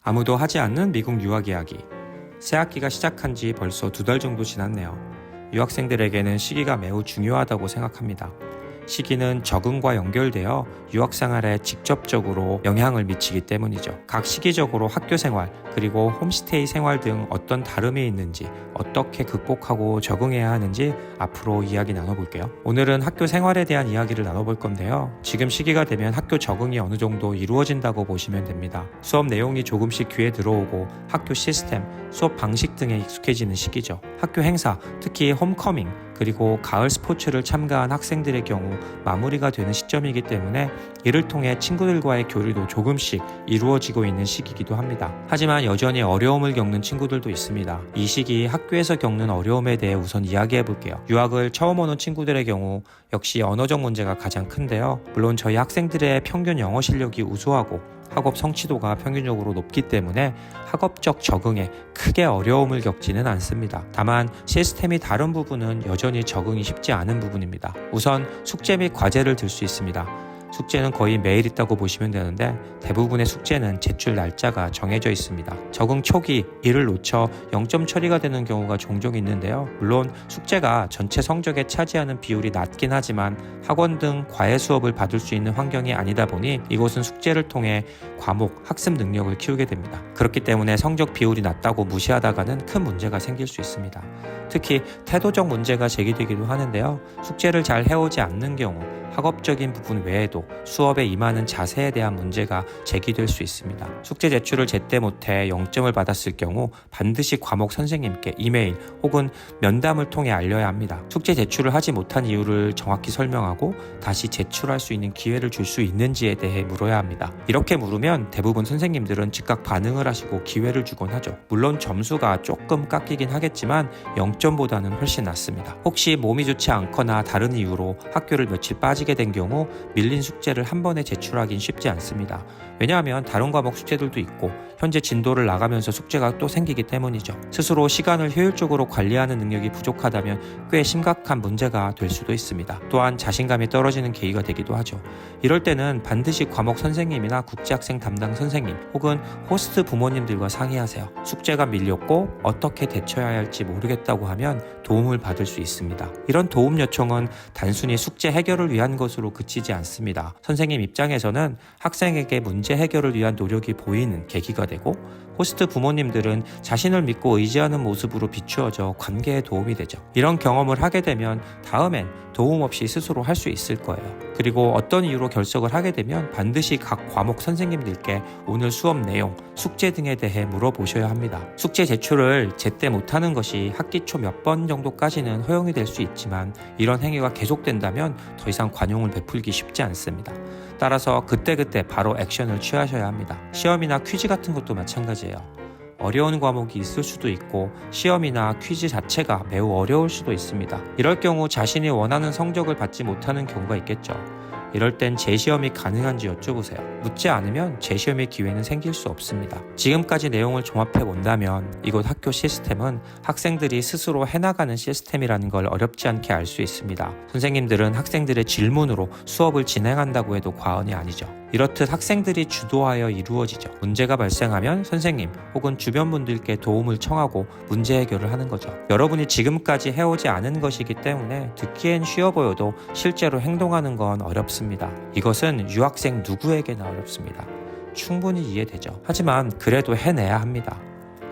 아무도 하지 않는 미국 유학 이야기. 새학기가 시작한 지 벌써 2달 정도 지났네요. 유학생들에게는 시기가 매우 중요하다고 생각합니다. 시기는 적응과 연결되어 유학생활에 직접적으로 영향을 미치기 때문이죠. 각 시기적으로 학교 생활, 그리고 홈스테이 생활 등 어떤 다름이 있는지, 어떻게 극복하고 적응해야 하는지 앞으로 이야기 나눠볼게요. 오늘은 학교 생활에 대한 이야기를 나눠볼 건데요. 지금 시기가 되면 학교 적응이 어느 정도 이루어진다고 보시면 됩니다. 수업 내용이 조금씩 귀에 들어오고 학교 시스템, 수업 방식 등에 익숙해지는 시기죠. 학교 행사, 특히 홈커밍, 그리고 가을 스포츠를 참가한 학생들의 경우 마무리가 되는 시점이기 때문에 이를 통해 친구들과의 교류도 조금씩 이루어지고 있는 시기이기도 합니다. 하지만 여전히 어려움을 겪는 친구들도 있습니다. 이 시기 학교에서 겪는 어려움에 대해 우선 이야기해 볼게요. 유학을 처음 오는 친구들의 경우 역시 언어적 문제가 가장 큰데요. 물론 저희 학생들의 평균 영어 실력이 우수하고 학업 성취도가 평균적으로 높기 때문에 학업적 적응에 크게 어려움을 겪지는 않습니다. 다만 시스템이 다른 부분은 여전히 적응이 쉽지 않은 부분입니다. 우선 숙제 및 과제를 들 수 있습니다. 숙제는 거의 매일 있다고 보시면 되는데 대부분의 숙제는 제출 날짜가 정해져 있습니다. 적응 초기 이를 놓쳐 0점 처리가 되는 경우가 종종 있는데요. 물론 숙제가 전체 성적에 차지하는 비율이 낮긴 하지만 학원 등 과외 수업을 받을 수 있는 환경이 아니다 보니 이곳은 숙제를 통해 과목, 학습 능력을 키우게 됩니다. 그렇기 때문에 성적 비율이 낮다고 무시하다가는 큰 문제가 생길 수 있습니다. 특히 태도적 문제가 제기되기도 하는데요. 숙제를 잘 해오지 않는 경우 학업적인 부분 외에도 수업에 임하는 자세에 대한 문제가 제기될 수 있습니다. 숙제 제출을 제때 못해 0점을 받았을 경우 반드시 과목 선생님께 이메일 혹은 면담을 통해 알려야 합니다. 숙제 제출을 하지 못한 이유를 정확히 설명하고 다시 제출할 수 있는 기회를 줄 수 있는지에 대해 물어야 합니다. 이렇게 물으면 대부분 선생님들은 즉각 반응을 하시고 기회를 주곤 하죠. 물론 점수가 조금 깎이긴 하겠지만 0점보다는 훨씬 낫습니다. 혹시 몸이 좋지 않거나 다른 이유로 학교를 며칠 빠지게 된 경우 밀린 숙제를 한 번에 제출하긴 쉽지 않습니다. 왜냐하면 다른 과목 숙제들도 있고 현재 진도를 나가면서 숙제가 또 생기기 때문이죠. 스스로 시간을 효율적으로 관리하는 능력이 부족하다면 꽤 심각한 문제가 될 수도 있습니다. 또한 자신감이 떨어지는 계기가 되기도 하죠. 이럴 때는 반드시 과목 선생님이나 국제학생 담당 선생님 혹은 호스트 부모님들과 상의하세요. 숙제가 밀렸고 어떻게 대처해야 할지 모르겠다고 하면 도움을 받을 수 있습니다. 이런 도움 요청은 단순히 숙제 해결을 위한 것으로 그치지 않습니다. 선생님 입장에서는 학생에게 문제 해결을 위한 노력이 보이는 계기가 되고 호스트 부모님들은 자신을 믿고 의지하는 모습으로 비추어져 관계에 도움이 되죠. 이런 경험을 하게 되면 다음엔 도움 없이 스스로 할 수 있을 거예요. 그리고 어떤 이유로 결석을 하게 되면 반드시 각 과목 선생님들께 오늘 수업 내용, 숙제 등에 대해 물어보셔야 합니다. 숙제 제출을 제때 못하는 것이 학기 초 몇 번 정도까지는 허용이 될 수 있지만 이런 행위가 계속된다면 더 이상 관용을 베풀기 쉽지 않습니다. 따라서 그때그때 바로 액션을 취하셔야 합니다. 시험이나 퀴즈 같은 것도 마찬가지예요. 어려운 과목이 있을 수도 있고 시험이나 퀴즈 자체가 매우 어려울 수도 있습니다. 이럴 경우 자신이 원하는 성적을 받지 못하는 경우가 있겠죠. 이럴 땐 재시험이 가능한지 여쭤보세요. 묻지 않으면 재시험의 기회는 생길 수 없습니다. 지금까지 내용을 종합해 본다면 이곳 학교 시스템은 학생들이 스스로 해나가는 시스템이라는 걸 어렵지 않게 알 수 있습니다. 선생님들은 학생들의 질문으로 수업을 진행한다고 해도 과언이 아니죠. 이렇듯 학생들이 주도하여 이루어지죠. 문제가 발생하면 선생님 혹은 주변 분들께 도움을 청하고 문제 해결을 하는 거죠. 여러분이 지금까지 해오지 않은 것이기 때문에 듣기엔 쉬워 보여도 실제로 행동하는 건 어렵습니다. 이것은 유학생 누구에게나 어렵습니다. 충분히 이해되죠. 하지만 그래도 해내야 합니다.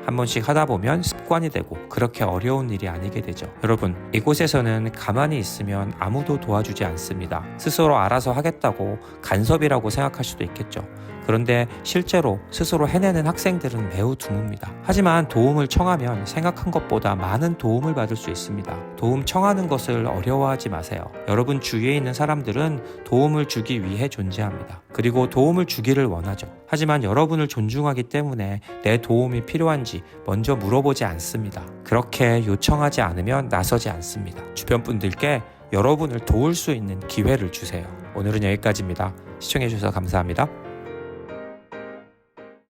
한 번씩 하다 보면 습관이 되고 그렇게 어려운 일이 아니게 되죠. 여러분, 이곳에서는 가만히 있으면 아무도 도와주지 않습니다. 스스로 알아서 하겠다고 간섭이라고 생각할 수도 있겠죠. 그런데 실제로 스스로 해내는 학생들은 매우 드뭅니다. 하지만 도움을 청하면 생각한 것보다 많은 도움을 받을 수 있습니다. 도움 청하는 것을 어려워하지 마세요. 여러분 주위에 있는 사람들은 도움을 주기 위해 존재합니다. 그리고 도움을 주기를 원하죠. 하지만 여러분을 존중하기 때문에 내 도움이 필요한지 먼저 물어보지 않습니다. 그렇게 요청하지 않으면 나서지 않습니다. 주변 분들께 여러분을 도울 수 있는 기회를 주세요. 오늘은 여기까지입니다. 시청해주셔서 감사합니다.